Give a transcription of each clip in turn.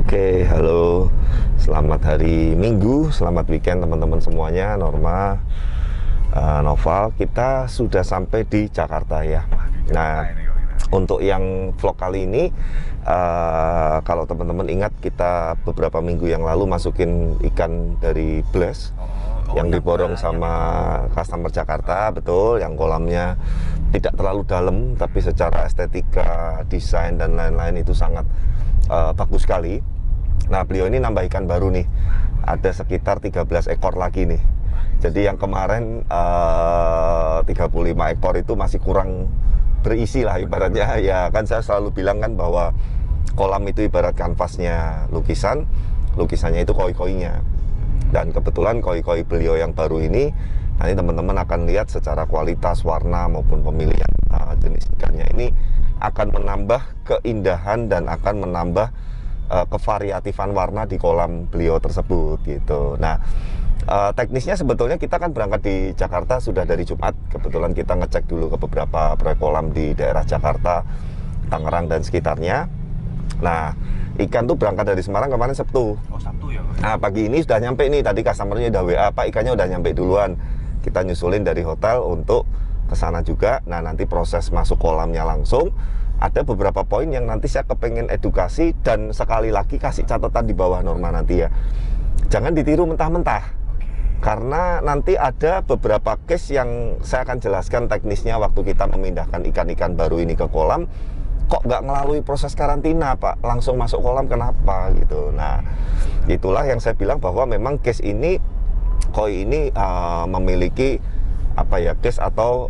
Oke, halo. Selamat hari Minggu, selamat weekend teman-teman semuanya. Norma, Noval, kita sudah sampai di Jakarta ya. Nah, untuk yang vlog kali ini, kalau teman-teman ingat kita beberapa minggu yang lalu masukin ikan dari Bless yang diborong sama customer Jakarta, betul, yang kolamnya tidak terlalu dalam, tapi secara estetika, desain dan lain-lain itu sangat bagus sekali. Nah, beliau ini nambah ikan baru nih, ada sekitar 13 ekor lagi nih. Jadi yang kemarin 35 ekor itu masih kurang berisi lah ibaratnya. Ya kan saya selalu bilang kan bahwa kolam itu ibarat kanvasnya lukisan, lukisannya itu koi-koinya. Dan kebetulan koi-koi beliau yang baru ini, nanti teman-teman akan lihat secara kualitas, warna maupun pemilihan jenis ikannya ini akan menambah keindahan dan akan menambah kevariatifan warna di kolam beliau tersebut gitu. Nah, teknisnya sebetulnya kita kan berangkat di Jakarta sudah dari Jumat. Kebetulan kita ngecek dulu ke beberapa proyek kolam di daerah Jakarta, Tangerang dan sekitarnya. Nah, ikan tuh berangkat dari Semarang kemarin Sabtu. Oh, Sabtu ya, Pak? Nah, pagi ini sudah nyampe nih. Tadi customernya udah WA, Pak, ikannya udah nyampe duluan. Kita nyusulin dari hotel untuk ke sana juga. Nah, nanti proses masuk kolamnya langsung. Ada beberapa poin yang nanti saya kepengen edukasi dan sekali lagi kasih catatan di bawah Norma nanti ya. Jangan ditiru mentah-mentah. Karena nanti ada beberapa case yang saya akan jelaskan teknisnya waktu kita memindahkan ikan-ikan baru ini ke kolam. Kok nggak melalui proses karantina, Pak? Langsung masuk kolam, kenapa gitu. Nah, itulah yang saya bilang bahwa memang case ini, koi ini memiliki apa ya, case atau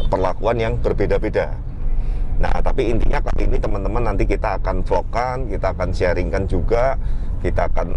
perlakuan yang berbeda-beda. Nah, tapi intinya kali ini teman-teman nanti kita akan vlogkan, kita akan sharingkan juga, kita akan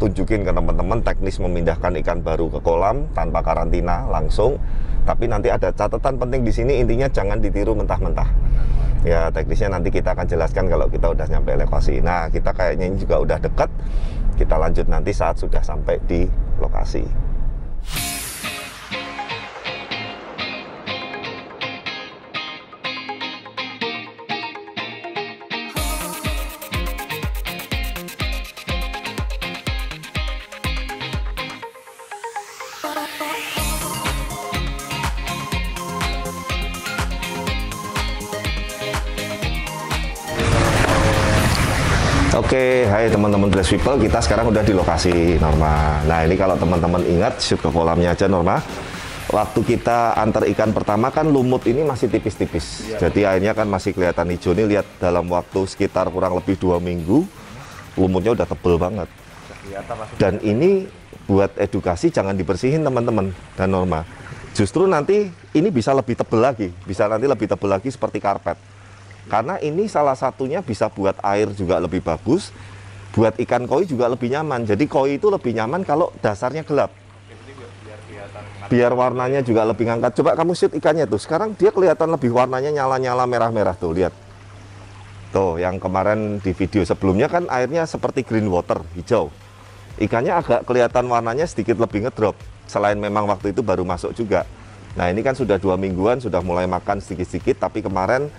tunjukin ke teman-teman teknis memindahkan ikan baru ke kolam tanpa karantina langsung. Tapi nanti ada catatan penting di sini, intinya jangan ditiru mentah-mentah. Ya, teknisnya nanti kita akan jelaskan kalau kita udah nyampe lokasi. Nah, kita kayaknya ini juga udah dekat. Kita lanjut nanti saat sudah sampai di lokasi. Oke, hai teman-teman Bless People, kita sekarang udah di lokasi Norma. Nah, ini kalau teman-teman ingat shoot ke kolamnya aja Norma. Waktu kita antar ikan pertama kan lumut ini masih tipis-tipis. Ya. Jadi airnya kan masih kelihatan hijau nih, lihat dalam waktu sekitar kurang lebih 2 minggu lumutnya udah tebel banget. Dan ini buat edukasi jangan dibersihin teman-teman dan Norma. Justru nanti ini bisa lebih tebel lagi, bisa nanti lebih tebel lagi seperti karpet. Karena ini salah satunya bisa buat air juga lebih bagus, buat ikan koi juga lebih nyaman. Jadi koi itu lebih nyaman kalau dasarnya gelap. Biar warnanya juga lebih ngangkat. Coba kamu shoot ikannya tuh. Sekarang dia kelihatan lebih warnanya nyala-nyala merah-merah tuh, lihat. Tuh, yang kemarin di video sebelumnya kan airnya seperti green water, hijau. Ikannya agak kelihatan warnanya sedikit lebih ngedrop. Selain memang waktu itu baru masuk juga. Nah, ini kan sudah 2 mingguan, sudah mulai makan sedikit-sedikit, tapi kemarin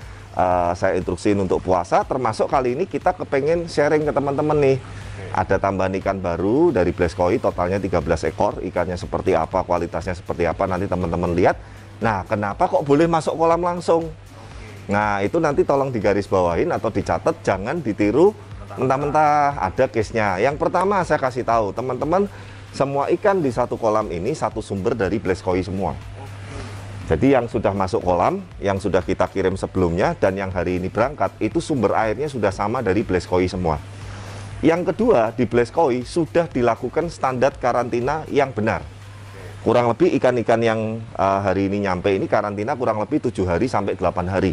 saya instruksiin untuk puasa, termasuk kali ini kita kepengen sharing ke teman-teman nih. Ada tambahan ikan baru dari Bless Koi, totalnya 13 ekor. Ikannya seperti apa, kualitasnya seperti apa, nanti teman-teman lihat. Nah, kenapa kok boleh masuk kolam langsung? Nah, itu nanti tolong digarisbawahin atau dicatat, jangan ditiru mentah-mentah. Ada case-nya. Yang pertama saya kasih tahu, teman-teman, semua ikan di satu kolam ini satu sumber dari Bless Koi semua. Jadi yang sudah masuk kolam, yang sudah kita kirim sebelumnya, dan yang hari ini berangkat, itu sumber airnya sudah sama dari Bless Koi semua. Yang kedua, di Bless Koi sudah dilakukan standar karantina yang benar. Kurang lebih ikan-ikan yang hari ini nyampe ini karantina kurang lebih 7 hari sampai 8 hari.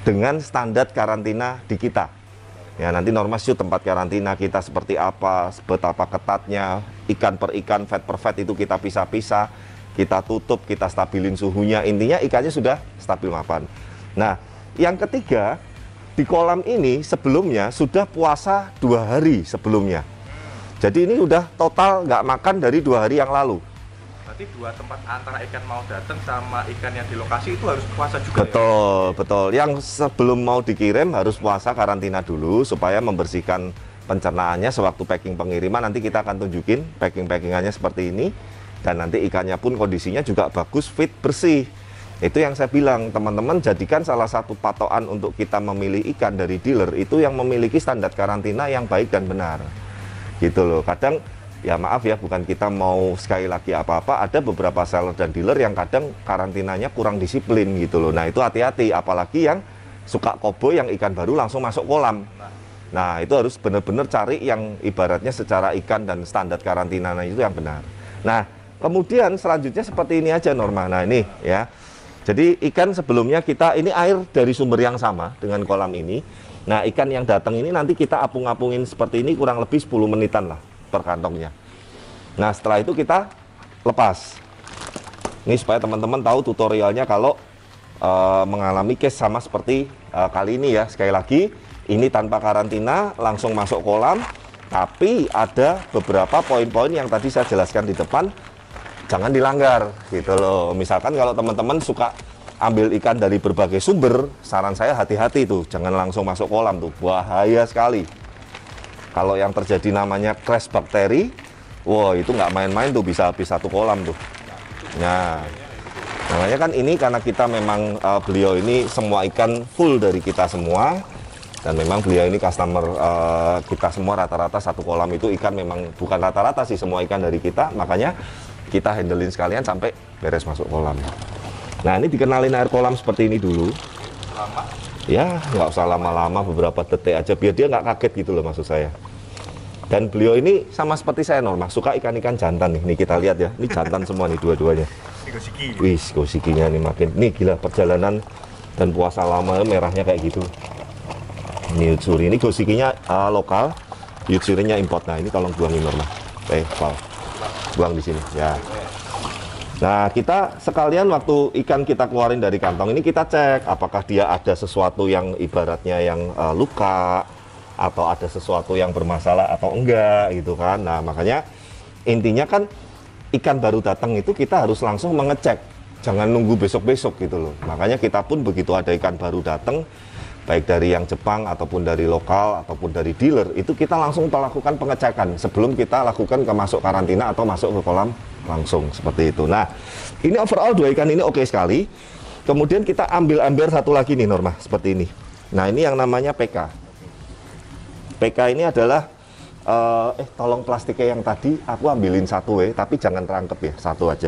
Dengan standar karantina di kita. Ya, nanti Norma shoot tempat karantina kita seperti apa, betapa ketatnya, ikan per ikan, fat per fat itu kita pisah-pisah. Kita tutup, kita stabilin suhunya, intinya ikannya sudah stabil mapan. Nah, yang ketiga, di kolam ini sebelumnya sudah puasa 2 hari sebelumnya. Jadi ini udah total nggak makan dari 2 hari yang lalu. Berarti 2 tempat antara ikan mau datang sama ikan yang di lokasi itu harus puasa juga. Betul, ya? Betul. Yang sebelum mau dikirim harus puasa karantina dulu supaya membersihkan pencernaannya sewaktu packing pengiriman nanti kita akan tunjukin packingannya seperti ini, dan nanti ikannya pun kondisinya juga bagus, fit, bersih. Itu yang saya bilang, teman-teman jadikan salah satu patokan untuk kita memilih ikan dari dealer itu yang memiliki standar karantina yang baik dan benar. Gitu loh. Kadang ya maaf ya, bukan kita mau sekali lagi apa-apa, ada beberapa seller dan dealer yang kadang karantinanya kurang disiplin gitu loh. Nah, itu hati-hati, apalagi yang suka koboi yang ikan baru langsung masuk kolam. Nah, itu harus benar-benar cari yang ibaratnya secara ikan dan standar karantinanya itu yang benar. Nah, kemudian selanjutnya seperti ini aja Norma. Nah, ini ya. Jadi ikan sebelumnya kita, ini air dari sumber yang sama dengan kolam ini. Nah, ikan yang datang ini nanti kita apung-apungin seperti ini kurang lebih 10 menitan lah per kantongnya. Nah, setelah itu kita lepas. Ini supaya teman-teman tahu tutorialnya kalau mengalami case sama seperti kali ini ya. Sekali lagi, ini tanpa karantina, langsung masuk kolam. Tapi ada beberapa poin-poin yang tadi saya jelaskan di depan, jangan dilanggar gitu loh. Misalkan kalau teman-teman suka ambil ikan dari berbagai sumber, saran saya hati-hati tuh, jangan langsung masuk kolam tuh, bahaya sekali. Kalau yang terjadi namanya crash bakteri, wow itu nggak main-main tuh, bisa habis satu kolam tuh. Nah, makanya kan ini karena kita memang beliau ini semua ikan full dari kita semua, dan memang beliau ini customer kita semua rata-rata satu kolam itu ikan, memang bukan rata-rata sih, semua ikan dari kita, makanya kita handlein sekalian sampai beres masuk kolam. Nah, ini dikenalin air kolam seperti ini dulu. Lama? Ya, nggak usah lama-lama, beberapa detik aja, biar dia nggak kaget gitu loh maksud saya. Dan beliau ini sama seperti saya Norma, suka ikan-ikan jantan nih. Nih kita lihat ya, ini jantan semua nih dua-duanya. Gosiki. Wih, gosikinya nih makin. Nih gila, perjalanan dan puasa lama merahnya kayak gitu. Ini Utsuri, ini gosikinya lokal, Utsurinya import. Nah, ini tolong buangin Norma. Val. Buang di sini ya. Nah, kita sekalian waktu ikan kita keluarin dari kantong ini, kita cek apakah dia ada sesuatu yang ibaratnya yang luka, atau ada sesuatu yang bermasalah atau enggak gitu kan. Nah, makanya intinya kan ikan baru datang itu kita harus langsung mengecek, jangan nunggu besok-besok gitu loh. Makanya kita pun begitu ada ikan baru datang, baik dari yang Jepang ataupun dari lokal ataupun dari dealer, itu kita langsung melakukan pengecekan sebelum kita lakukan ke masuk karantina atau masuk ke kolam langsung seperti itu. Nah, ini overall dua ikan ini oke sekali. Kemudian kita ambil satu lagi nih Norma, seperti ini. Nah, ini yang namanya PK. PK ini adalah tolong plastiknya yang tadi aku ambilin satu tapi jangan rangkep ya, satu aja.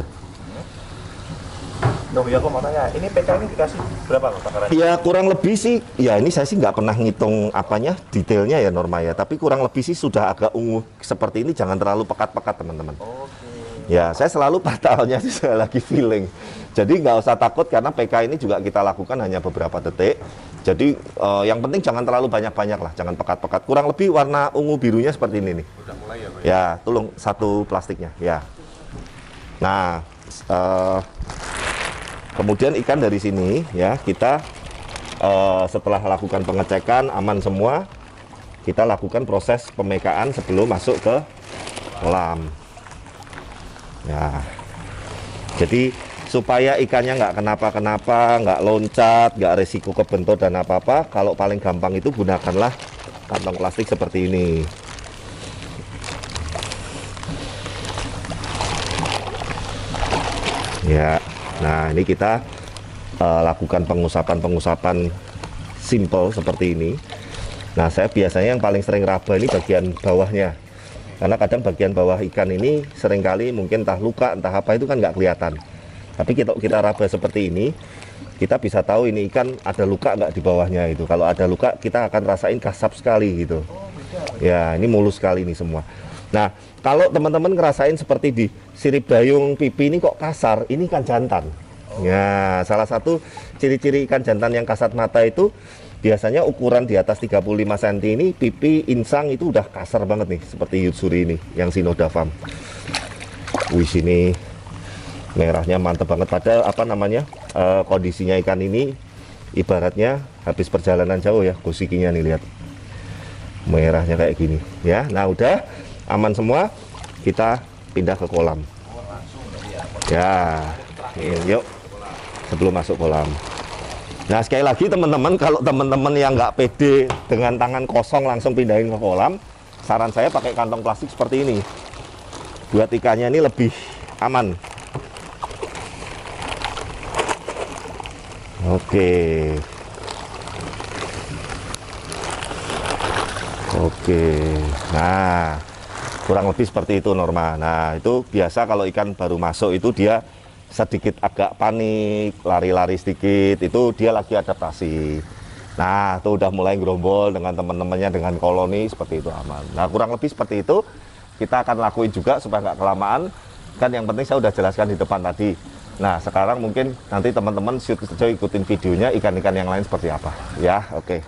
Oh ya, aku mau tanya, ini PK ini dikasih berapa Pak takarannya? Ya kurang lebih sih, ya ini saya sih nggak pernah ngitung apanya, detailnya ya Norma ya, tapi kurang lebih sih sudah agak ungu seperti ini, jangan terlalu pekat-pekat teman-teman. Oke. Ya, saya selalu patahalnya sih saya lagi feeling. Jadi nggak usah takut karena PK ini juga kita lakukan hanya beberapa detik. Jadi yang penting jangan terlalu banyak-banyak lah, jangan pekat-pekat. Kurang lebih warna ungu birunya seperti ini nih. Udah mulai ya Pak? Ya, tolong satu plastiknya ya. Nah, kemudian ikan dari sini ya kita setelah lakukan pengecekan aman semua, kita lakukan proses pemekaan sebelum masuk ke kolam. Ya, jadi supaya ikannya nggak kenapa-kenapa, nggak loncat, nggak resiko kebentur dan apa-apa, kalau paling gampang itu gunakanlah kantong plastik seperti ini. Ya, nah ini kita lakukan pengusapan simple seperti ini. Nah, saya biasanya yang paling sering raba ini bagian bawahnya, karena kadang bagian bawah ikan ini seringkali mungkin entah luka entah apa itu kan nggak kelihatan. Tapi kita raba seperti ini, kita bisa tahu ini ikan ada luka nggak di bawahnya itu. Kalau ada luka kita akan rasain kasap sekali gitu. Ya, ini mulus sekali ini semua. Nah, kalau teman-teman ngerasain seperti di sirip dayung pipi ini kok kasar, ini ikan jantan. Ya, salah satu ciri-ciri ikan jantan yang kasat mata itu biasanya ukuran di atas 35 cm ini, pipi, insang itu udah kasar banget nih, seperti Utsuri ini, yang Sinodavam. Wih, sini merahnya mantep banget. Padahal apa namanya, kondisinya ikan ini ibaratnya habis perjalanan jauh ya, gosikinya nih lihat. Merahnya kayak gini ya. Nah, udah aman semua, kita pindah ke kolam. Ya, yuk sebelum masuk kolam. Nah, sekali lagi teman-teman, kalau teman-teman yang nggak pede dengan tangan kosong langsung pindahin ke kolam, saran saya pakai kantong plastik seperti ini. Buat ikannya ini lebih aman. Oke. Nah, kurang lebih seperti itu Norma. Nah, itu biasa kalau ikan baru masuk itu dia sedikit agak panik, lari-lari sedikit, itu dia lagi adaptasi. Nah, itu udah mulai gerombol dengan teman-temannya, dengan koloni, seperti itu aman. Nah, kurang lebih seperti itu kita akan lakuin juga supaya nggak kelamaan. Kan yang penting saya udah jelaskan di depan tadi. Nah, sekarang mungkin nanti teman-teman ikutin videonya ikan-ikan yang lain seperti apa. Ya, oke.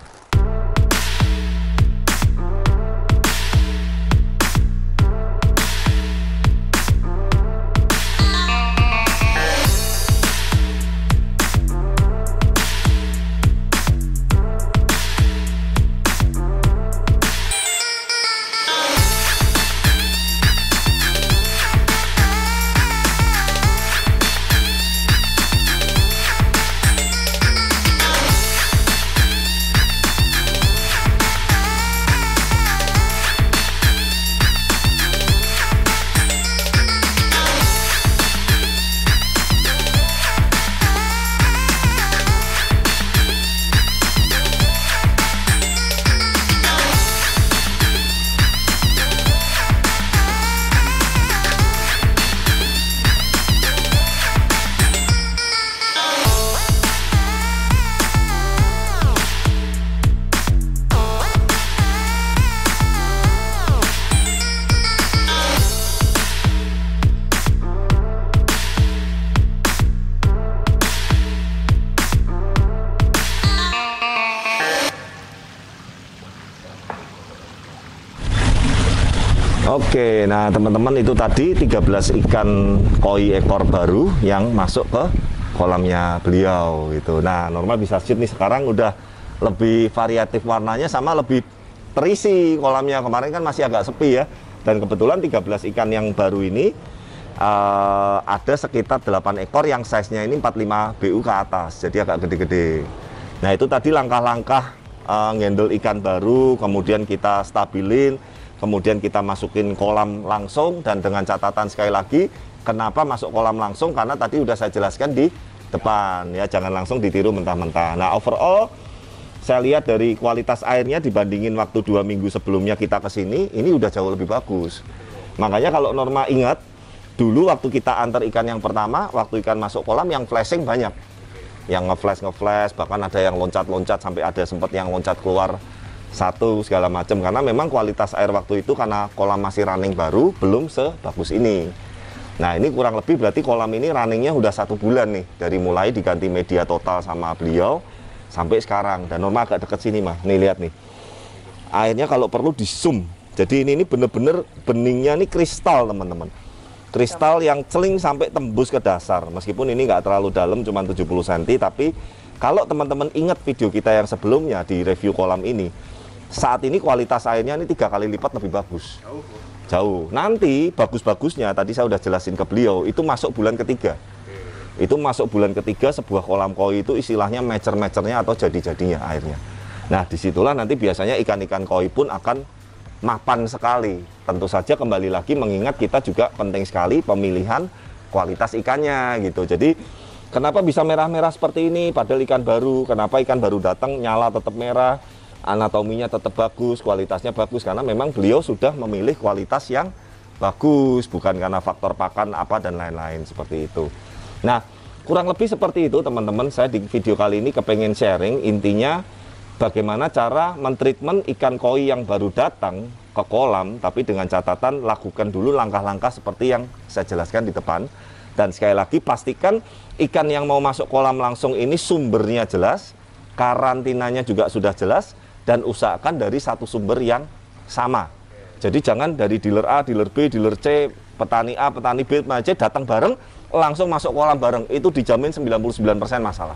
Oke, nah teman-teman itu tadi 13 ikan koi ekor baru yang masuk ke kolamnya beliau gitu. Nah, Norma bisa shoot nih sekarang udah lebih variatif warnanya sama lebih terisi kolamnya. Kemarin kan masih agak sepi ya. Dan kebetulan 13 ikan yang baru ini ada sekitar 8 ekor yang size-nya ini 45 BU ke atas. Jadi agak gede-gede. Nah, itu tadi langkah-langkah ngendel ikan baru, kemudian kita stabilin, kemudian kita masukin kolam langsung, dan dengan catatan sekali lagi, kenapa masuk kolam langsung? Karena tadi udah saya jelaskan di depan ya, jangan langsung ditiru mentah-mentah. Nah, overall saya lihat dari kualitas airnya dibandingin waktu 2 minggu sebelumnya kita kesini, ini udah jauh lebih bagus. Makanya kalau Norma ingat, dulu waktu kita antar ikan yang pertama, waktu ikan masuk kolam yang flashing banyak. Yang ngeflash, bahkan ada yang loncat-loncat, sampai ada sempat yang loncat keluar satu segala macam, karena memang kualitas air waktu itu karena kolam masih running baru belum sebagus ini. Nah, ini kurang lebih berarti kolam ini runningnya udah 1 bulan nih, dari mulai diganti media total sama beliau sampai sekarang. Dan Norma agak deket sini mah, nih lihat nih airnya kalau perlu di zoom. Jadi ini bener-bener beningnya nih kristal teman-teman, kristal yang celing sampai tembus ke dasar. Meskipun ini nggak terlalu dalam, cuma 70 cm, tapi kalau teman-teman ingat video kita yang sebelumnya di review kolam ini, saat ini kualitas airnya ini 3 kali lipat lebih bagus. Jauh. Nanti bagus-bagusnya tadi saya udah jelasin ke beliau, itu masuk bulan ketiga. Itu masuk bulan ketiga sebuah kolam koi itu istilahnya mecer-mecernya atau jadi-jadinya airnya. Nah, disitulah nanti biasanya ikan-ikan koi pun akan mapan sekali. Tentu saja kembali lagi mengingat kita juga penting sekali pemilihan kualitas ikannya gitu. Jadi kenapa bisa merah-merah seperti ini padahal ikan baru? Kenapa ikan baru datang nyala tetap merah? Anatominya tetap bagus, kualitasnya bagus, karena memang beliau sudah memilih kualitas yang bagus, bukan karena faktor pakan apa dan lain-lain seperti itu. Nah, kurang lebih seperti itu teman-teman. Saya di video kali ini kepengen sharing intinya bagaimana cara mentreatment ikan koi yang baru datang ke kolam, tapi dengan catatan lakukan dulu langkah-langkah seperti yang saya jelaskan di depan. Dan sekali lagi pastikan ikan yang mau masuk kolam langsung ini sumbernya jelas, karantinanya juga sudah jelas, dan usahakan dari satu sumber yang sama. Jadi jangan dari dealer A, dealer B, dealer C, petani A, petani B, C datang bareng, langsung masuk kolam bareng. Itu dijamin 99% masalah.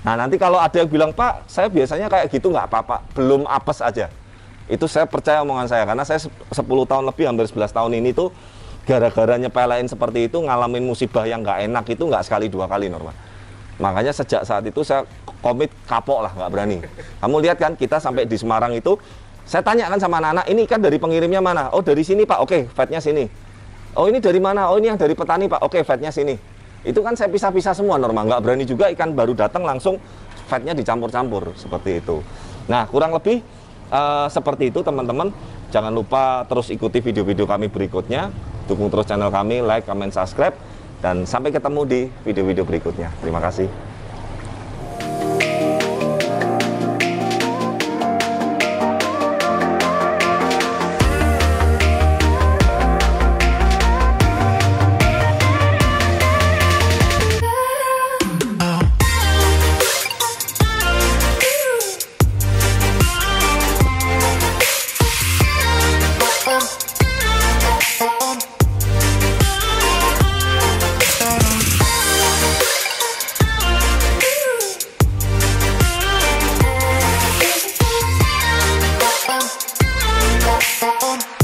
Nah, nanti kalau ada yang bilang, Pak, saya biasanya kayak gitu nggak apa-apa, belum apes aja. Itu saya percaya omongan saya, karena saya 10 tahun lebih, hampir 11 tahun ini tuh, gara-gara nyepelein seperti itu, ngalamin musibah yang nggak enak itu nggak sekali 2 kali Norma. Makanya sejak saat itu saya komit kapok lah, nggak berani. Kamu lihat kan kita sampai di Semarang itu Saya tanyakan sama anak-anak, ini ikan dari pengirimnya mana? Oh dari sini Pak, oke, fatnya sini. Oh ini dari mana? Oh ini yang dari petani Pak, oke, fatnya sini. Itu kan saya pisah-pisah semua normal, nggak berani juga ikan baru datang langsung fatnya dicampur-campur, seperti itu. Nah kurang lebih seperti itu teman-teman. Jangan lupa terus ikuti video-video kami berikutnya. Dukung terus channel kami, like, comment, subscribe. Dan sampai ketemu di video-video berikutnya. Terima kasih. On